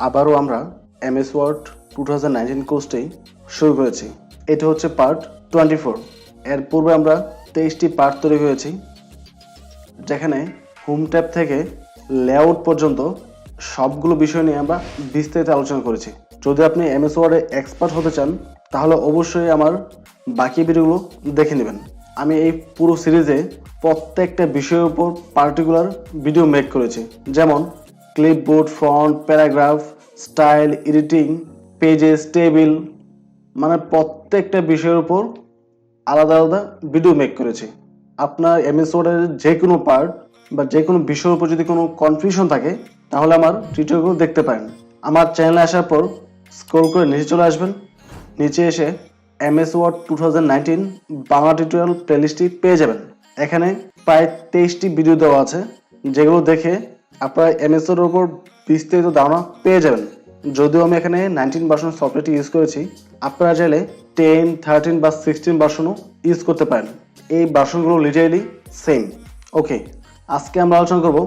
আবারও আমরা MS word 2019 কোর্সটি শুরু করেছি। এটা হচ্ছে পার্ট 24। এর পূর্বে আমরা 23টি পার্ট তৈরি করেছি, যেখানে হোম ট্যাব থেকে লেআউট পর্যন্ত সবগুলো বিষয় নিয়ে আমরা বিস্তারিত আলোচনা করেছি। যদি আপনি এমএস ওয়ার্ডে এক্সপার্ট হতে চান তাহলে অবশ্যই আমার বাকি ভিডিওগুলো দেখে নেবেন। আমি এই পুরো সিরিজে প্রত্যেকটা বিষয়ের উপর পার্টিকুলার ভিডিও মেক করেছি, যেমন clipboard, font, paragraph, style, editing, pages, table, মানে প্রত্যেকটা বিষয়ের উপর আলাদা আলাদা ভিডিও মেক করেছি। আপনার এমএস ওয়ার্ডের যে কোনো পার্ট বা যে কোনো বিষয়ের উপর যদি কোনো কনফিউশন থাকে তাহলে আমার টিউটোরিয়ালগুলো দেখতে পারেন। আমার চ্যানেলে আসার পর স্ক্রল করে নিচে চলে আসবেন। নিচে এসে এমএস ওয়ার্ড 2019 বাংলা টিউটোরিয়াল প্লেলিস্টটি পেয়ে যাবেন। এখানে প্রায় 23টি ভিডিও দেওয়া আছে, যেগুলো দেখে আপনারা এমএস ওয়ার্ডের উপর বিস্তারিত ধারণা পেয়ে যাবেন। যদিও আমি এখানে 19 ভার্সন সফটওয়্যারটি ইউজ করেছি, আপনারা চাইলে 10, 13 বা 16 ভার্সনও ইউজ করতে পারেন। এই ভার্সনগুলো লিটারেলি সেম। ওকে, আজকে আমরা আলোচনা করব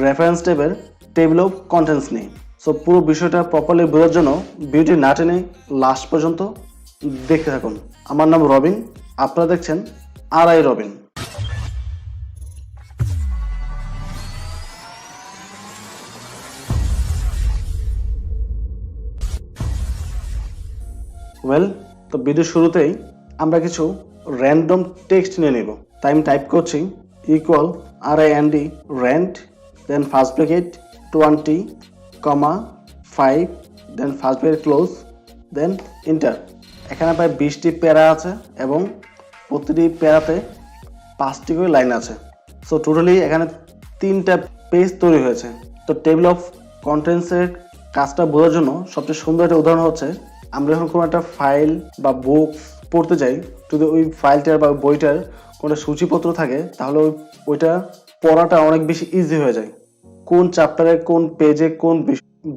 রেফারেন্স ট্যাবের টেবিল অফ কন্টেন্টস নিয়ে। সো পুরো বিষয়টা প্রপারলি বোঝার জন্য ভিডিওটি না টেনে লাস্ট পর্যন্ত দেখতে থাকুন। আমার নাম রবিন, আপনারা দেখছেন আরআই রবিন। ওয়েল, তো ভিডিও শুরুতেই আমরা কিছু র্যান্ডম টেক্সট নিয়ে নেব। তাই আমি টাইপ করছি equal RIND rand, then first bracket 20, 5, then first bracket close, then enter. এখানে প্রায় 20টি প্যারা আছে এবং প্রতিটি প্যারাতে 5টি করে লাইন আছে। সো টোটালি এখানে 3টা পেজ তৈরি হয়েছে। তো টেবিল অফ কন্টেন্টসের কাজটা বোঝার জন্য সবচেয়ে সুন্দর একটা উদাহরণ হচ্ছে, আমরা যখন কোনো একটা ফাইল বা বুকস পড়তে যাই, যদি ওই ফাইলটার বা বইটার কোনো সূচিপত্র থাকে তাহলে ওইটা পড়াটা অনেক বেশি ইজি হয়ে যায়। কোন চ্যাপ্টারে কোন পেজে কোন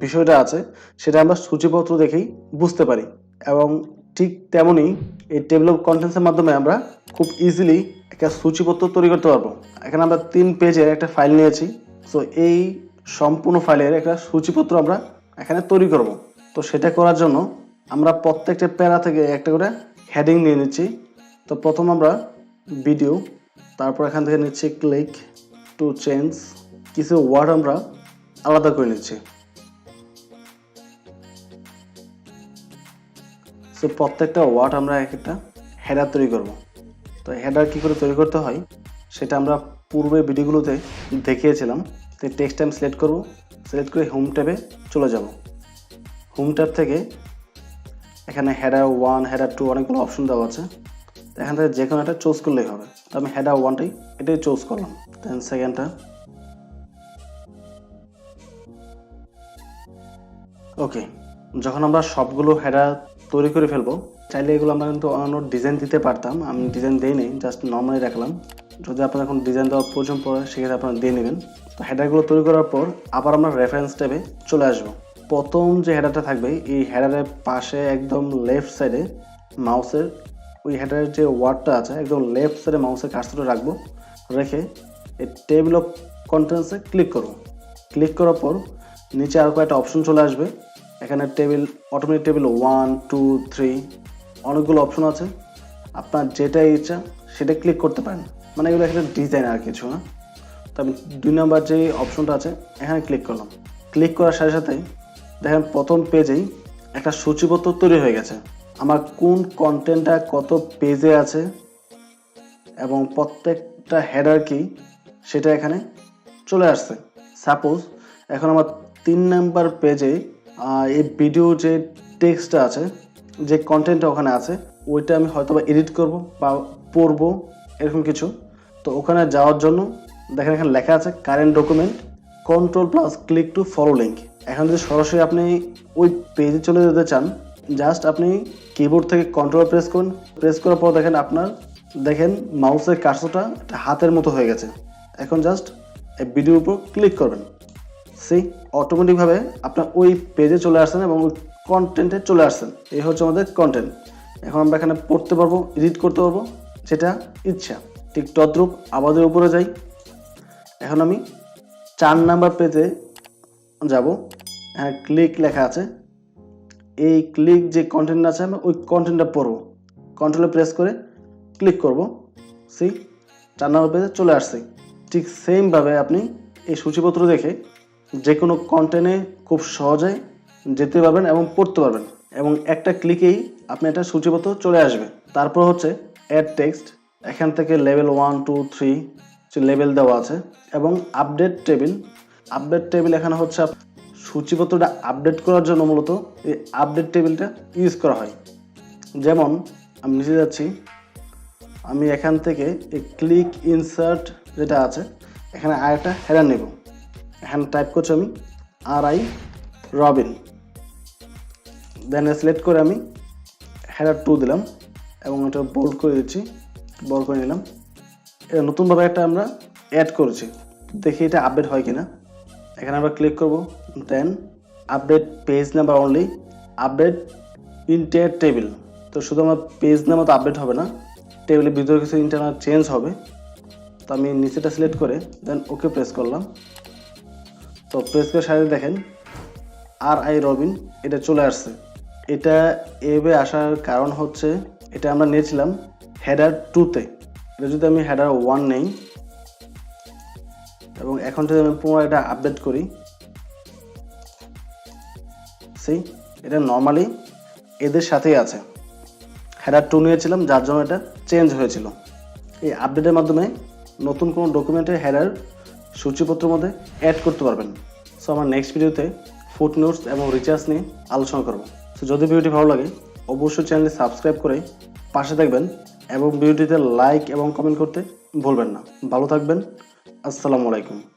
বিষয়টা আছে সেটা আমরা সূচিপত্র দেখেই বুঝতে পারি। এবং ঠিক তেমনই এই টেবিল অফ কন্টেন্টসের মাধ্যমে আমরা খুব ইজিলি একটা সূচিপত্র তৈরি করতে পারবো। এখানে আমরা 3 পেজের একটা ফাইল নিয়েছি। সো এই সম্পূর্ণ ফাইলের একটা সূচিপত্র আমরা এখানে তৈরি করব। তো সেটা করার জন্য আমরা প্রত্যেকটা প্যারা থেকে একটা করে হেডিং নিয়ে নিচ্ছি। তো প্রথম আমরা ভিডিও, তারপর এখান থেকে নিচ্ছি ক্লিক টু চেঞ্জ, কিছু ওয়ার্ড আমরা আলাদা করে নিচ্ছি। সো প্রত্যেকটা ওয়ার্ড আমরা একটা হেডার তৈরি করব। তো হেডার কী করে তৈরি করতে হয় সেটা আমরা পূর্বের ভিডিওগুলোতে দেখিয়েছিলাম। তো টেক্সট আমি সিলেক্ট করব, সিলেক্ট করে হোম ট্যাবে চলে যাব। হোম ট্যাব থেকে এখানে হেডার 1, হেডার 2 অনেকগুলো অপশন দেওয়া আছে। এখান থেকে যে কোনো একটা চুজ করলেই হবে। তো আমি হেডার 1টাই এটাই চুজ করলাম। দেন সেকেন্ডটা, ওকে। যখন আমরা সবগুলো হেডার তৈরি করে ফেলবো, চাইলে এগুলো আমরা কিন্তু অন্য ডিজাইন দিতে পারতাম। আমি ডিজাইন দিই নেই, জাস্ট নর্মালি রাখলাম। যদি আপনার এখন ডিজাইন দেওয়ার প্রয়োজন পড়ে সেক্ষেত্রে আপনারা দিয়ে নেবেন। তো হেডারগুলো তৈরি করার পর আবার আমরা রেফারেন্স ট্যাবে চলে আসবো। প্রথম যে হেডারটা থাকবে এই হেডারের পাশে একদম লেফট সাইডে মাউসের ওই হেডারের যে ওয়ার্ডটা আছে একদম লেফট সাইডে মাউসের কার্সরটা রাখবো, রেখে এই টেবিল অফ কন্টেন্টসে ক্লিক করব। ক্লিক করার পর নিচে আরও কয়েকটা অপশন চলে আসবে। এখানে টেবিল, অটোমেটিক টেবিল 1, 2, 3 অনেকগুলো অপশন আছে। আপনার যেটা ইচ্ছা সেটা ক্লিক করতে পারেন। মানে এগুলো একটা ডিজাইন আর কিছু না। তো আমি 2 নম্বর যে অপশনটা আছে এখানে ক্লিক করলাম। ক্লিক করার সাথে সাথে দেখেন প্রথম পেজেই একটা সূচিপত্র তৈরি হয়ে গেছে। আমার কোন কন্টেন্টটা কত পেজে আছে এবং প্রত্যেকটা হেডার কি সেটা এখানে চলে আসছে। সাপোজ এখন আমার 3 নাম্বার পেজে এই ভিডিও যে টেক্সটটা আছে, যে কন্টেন্টটা ওখানে আছে, ওইটা আমি হয়তো বা এডিট করব বা পড়বো, এরকম কিছু। তো ওখানে যাওয়ার জন্য দেখেন এখানে লেখা আছে current document, Ctrl+ click to follow link. এখন যদি সরাসরি আপনি ওই পেজে চলে যেতে চান, জাস্ট আপনি কিবোর্ড থেকে কন্ট্রোল প্রেস করুন। প্রেস করার পর দেখেন মাউসের কার্সরটা একটা হাতের মতো হয়ে গেছে। এখন জাস্ট এই ভিডিওর উপর ক্লিক করবেন। সেই অটোমেটিকভাবে আপনার ওই পেজে চলে আসছেন এবং ওই কন্টেন্টে চলে আসছেন। এই হচ্ছে আমাদের কন্টেন্ট। এখন আমরা এখানে পড়তে পারবো, এডিট করতে পারবো যেটা ইচ্ছা। ঠিক তদ্রূপ আমাদের উপরে যাই। এখন আমি 4 নাম্বার পেজে যাব। হ্যাঁ ক্লিক লেখা আছে, এই ক্লিক যে কন্টেন্ট আছে আমি ওই কন্টেন্টটা পড়বো। কন্ট্রোলে প্রেস করে ক্লিক করব, সি 4 নম্বর পেজে চলে আসছে। ঠিক সেমভাবে আপনি এই সূচিপত্র দেখে যে কোনো কন্টেন্টে খুব সহজে যেতে পারবেন এবং পড়তে পারবেন, এবং একটা ক্লিকেই আপনি একটা সূচিপত্র চলে আসবে। তারপর হচ্ছে অ্যাড টেক্সট, এখান থেকে লেভেল 1 2 3 লেভেল দেওয়া আছে, এবং আপডেট টেবিল। আপডেট টেবিল এখানে হচ্ছে সূচিপত্রটা আপডেট করার জন্য মূলত এই আপডেট টেবিলটা ইউজ করা হয়। যেমন আমি নিচে যাচ্ছি, আমি এখান থেকে এই ক্লিক ইনসার্ট যেটা আছে এখানে আরেকটা হেডার নেব। এখানে টাইপ করছি আমি RI রবিন, দেন সিলেক্ট করে আমি হেডার 2 দিলাম এবং এটা বোল্ড করে দিচ্ছি, বড় করে নিলাম। এটা নতুনভাবে একটা আমরা অ্যাড করেছি, দেখি এটা আপডেট হয় কিনা। এখানে আমরা ক্লিক করব, then update page number only, update entire table. তো শুধু আমার পেজ নাম্বার তো আপডেট হবে না, টেবিলের ভিতরে কিছু ইন্টারনাল চেঞ্জ হবে। তো আমি নিচেটা সিলেক্ট করে দেন ওকে প্রেস করলাম। তো প্রেস করে সাথে দেখেন RI রবিন এটা চলে আসছে। এটা এভাবে আসার কারণ হচ্ছে এটা আমরা নিয়েছিলাম হেডার 2-তে। এটা যদি আমি হেডার 1 নেই এবং এখন যদি আমি পুরো এটা আপডেট করি, সেই এটা নর্মালি এদের সাথেই আছে। হেডার 2 নিয়েছিলাম যার জন্য এটা চেঞ্জ হয়েছিল। এই আপডেটের মাধ্যমে নতুন কোনো ডকুমেন্টের হেডার সূচিপত্রের মধ্যে অ্যাড করতে পারবেন। সো আমার নেক্সট ভিডিওতে ফুটনোটস এবং রিচার্জ নিয়ে আলোচনা করব। সো যদি ভিডিওটি ভালো লাগে অবশ্যই চ্যানেলটি সাবস্ক্রাইব করে পাশে থাকবেন এবং ভিডিওটিতে লাইক এবং কমেন্ট করতে ভুলবেন না। ভালো থাকবেন। আসসালামু আলাইকুম।